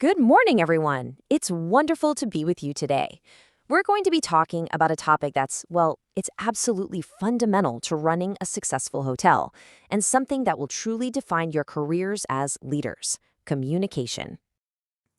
Good morning, everyone. It's wonderful to be with you today. We're going to be talking about a topic that's, well, it's absolutely fundamental to running a successful hotel and something that will truly define your careers as leaders: communication.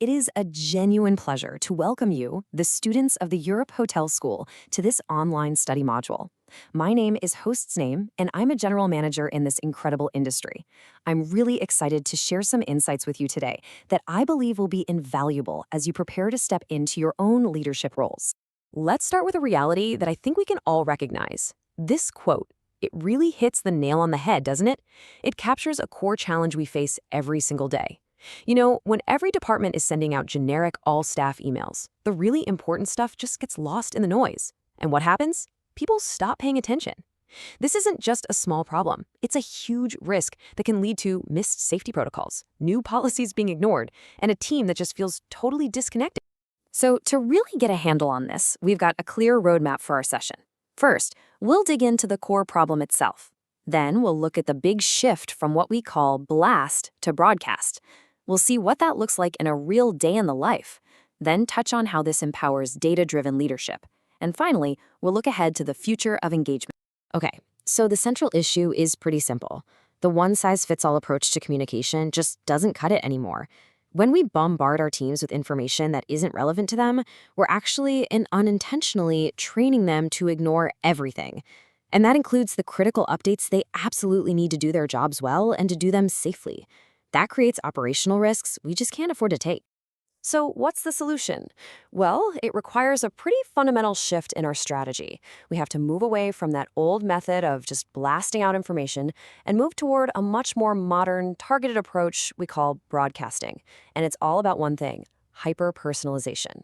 It is a genuine pleasure to welcome you, the students of the Europe Hotel School, to this online study module. My name is Host's Name, and I'm a general manager in this incredible industry. I'm really excited to share some insights with you today that I believe will be invaluable as you prepare to step into your own leadership roles. Let's start with a reality that I think we can all recognize. This quote, it really hits the nail on the head, doesn't it? It captures a core challenge we face every single day. When every department is sending out generic all-staff emails, the really important stuff just gets lost in the noise. And what happens? People stop paying attention. This isn't just a small problem. It's a huge risk that can lead to missed safety protocols, new policies being ignored, and a team that just feels totally disconnected. So to really get a handle on this, we've got a clear roadmap for our session. First, we'll dig into the core problem itself. Then we'll look at the big shift from what we call blast to broadcast. We'll see what that looks like in a real day in the life, then touch on how this empowers data-driven leadership. And finally, we'll look ahead to the future of engagement. Okay, so the central issue is pretty simple. The one-size-fits-all approach to communication just doesn't cut it anymore. When we bombard our teams with information that isn't relevant to them, we're actually and unintentionally training them to ignore everything. And that includes the critical updates they absolutely need to do their jobs well and to do them safely. That creates operational risks we just can't afford to take. So what's the solution? Well, it requires a pretty fundamental shift in our strategy. We have to move away from that old method of just blasting out information and move toward a much more modern, targeted approach we call broadcasting. And it's all about one thing: hyper-personalization.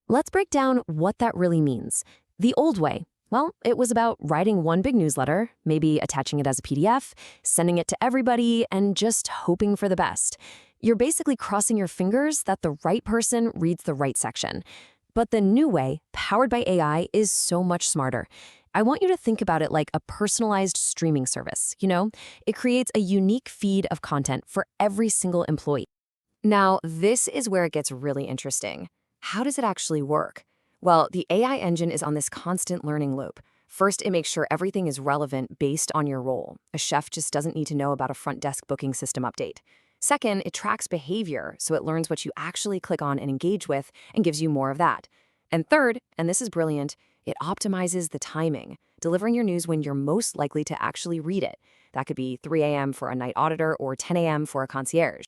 Let's break down what that really means. The old way, well, it was about writing one big newsletter, maybe attaching it as a PDF, sending it to everybody, and just hoping for the best. You're basically crossing your fingers that the right person reads the right section. But the new way, powered by AI, is so much smarter. I want you to think about it like a personalized streaming service, It creates a unique feed of content for every single employee. Now, this is where it gets really interesting. How does it actually work? Well, the AI engine is on this constant learning loop. First, it makes sure everything is relevant based on your role. A chef just doesn't need to know about a front desk booking system update. Second, it tracks behavior, so it learns what you actually click on and engage with and gives you more of that. And third, and this is brilliant, it optimizes the timing, delivering your news when you're most likely to actually read it. That could be 3 a.m. for a night auditor or 10 a.m. for a concierge.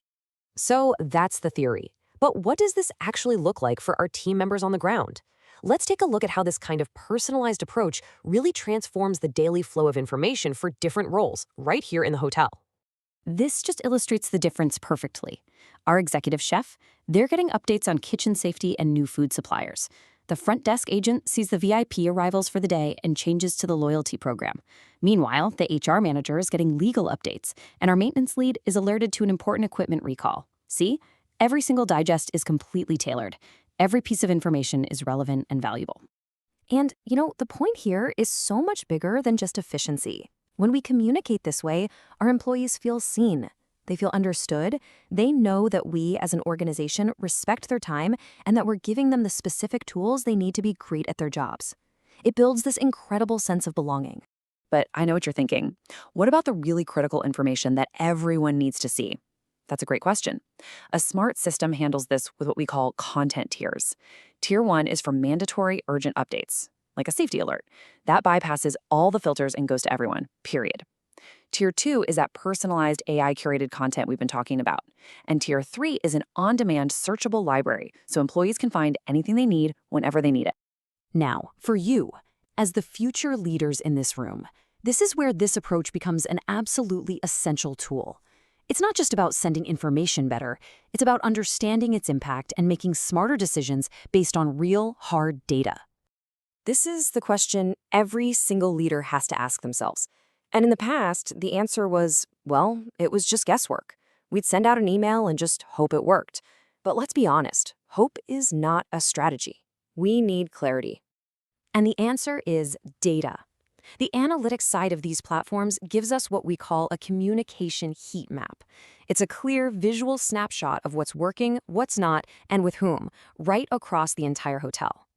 So that's the theory. But what does this actually look like for our team members on the ground? Let's take a look at how this kind of personalized approach really transforms the daily flow of information for different roles right here in the hotel. This just illustrates the difference perfectly. Our executive chef, they're getting updates on kitchen safety and new food suppliers. The front desk agent sees the VIP arrivals for the day and changes to the loyalty program. Meanwhile, the HR manager is getting legal updates, and our maintenance lead is alerted to an important equipment recall. See? Every single digest is completely tailored. Every piece of information is relevant and valuable. And, the point here is so much bigger than just efficiency. When we communicate this way, our employees feel seen. They feel understood. They know that we, as an organization, respect their time and that we're giving them the specific tools they need to be great at their jobs. It builds this incredible sense of belonging. But I know what you're thinking. What about the really critical information that everyone needs to see? That's a great question. A smart system handles this with what we call content tiers. Tier 1 is for mandatory urgent updates, like a safety alert. That bypasses all the filters and goes to everyone, period. Tier 2 is that personalized AI-curated content we've been talking about. And Tier 3 is an on-demand searchable library, so employees can find anything they need whenever they need it. Now, for you, as the future leaders in this room, this is where this approach becomes an absolutely essential tool. It's not just about sending information better, it's about understanding its impact and making smarter decisions based on real, hard data. This is the question every single leader has to ask themselves. And in the past, the answer was, well, it was just guesswork. We'd send out an email and just hope it worked. But let's be honest, hope is not a strategy. We need clarity. And the answer is data. The analytics side of these platforms gives us what we call a communication heat map. It's a clear visual snapshot of what's working, what's not, and with whom, right across the entire hotel.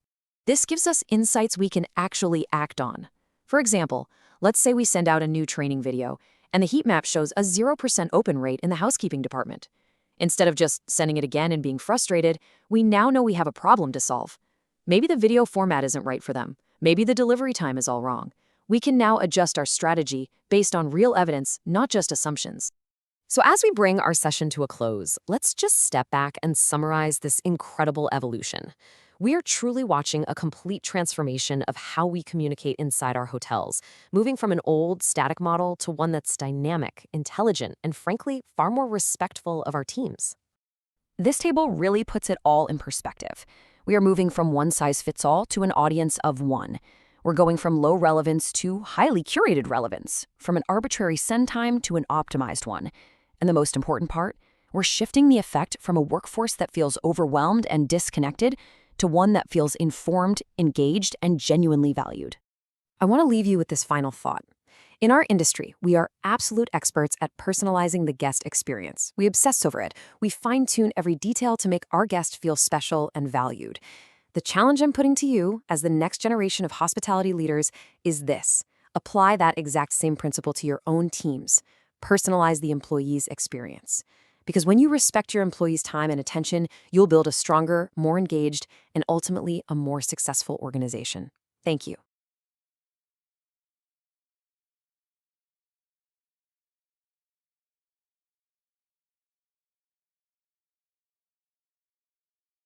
This gives us insights we can actually act on. For example, let's say we send out a new training video, and the heat map shows a 0% open rate in the housekeeping department. Instead of just sending it again and being frustrated, we now know we have a problem to solve. Maybe the video format isn't right for them. Maybe the delivery time is all wrong. We can now adjust our strategy based on real evidence, not just assumptions. So as we bring our session to a close, let's just step back and summarize this incredible evolution. We are truly watching a complete transformation of how we communicate inside our hotels, moving from an old, static model to one that's dynamic, intelligent, and frankly, far more respectful of our teams. This table really puts it all in perspective. We are moving from one-size-fits-all to an audience of one. We're going from low relevance to highly curated relevance, from an arbitrary send time to an optimized one. And the most important part, we're shifting the effect from a workforce that feels overwhelmed and disconnected to one that feels informed, engaged, and genuinely valued. I want to leave you with this final thought. In our industry, we are absolute experts at personalizing the guest experience. We obsess over it. We fine-tune every detail to make our guest feel special and valued. The challenge I'm putting to you, as the next generation of hospitality leaders, is this. Apply that exact same principle to your own teams. Personalize the employee's experience. Because when you respect your employees' time and attention, you'll build a stronger, more engaged, and ultimately a more successful organization. Thank you.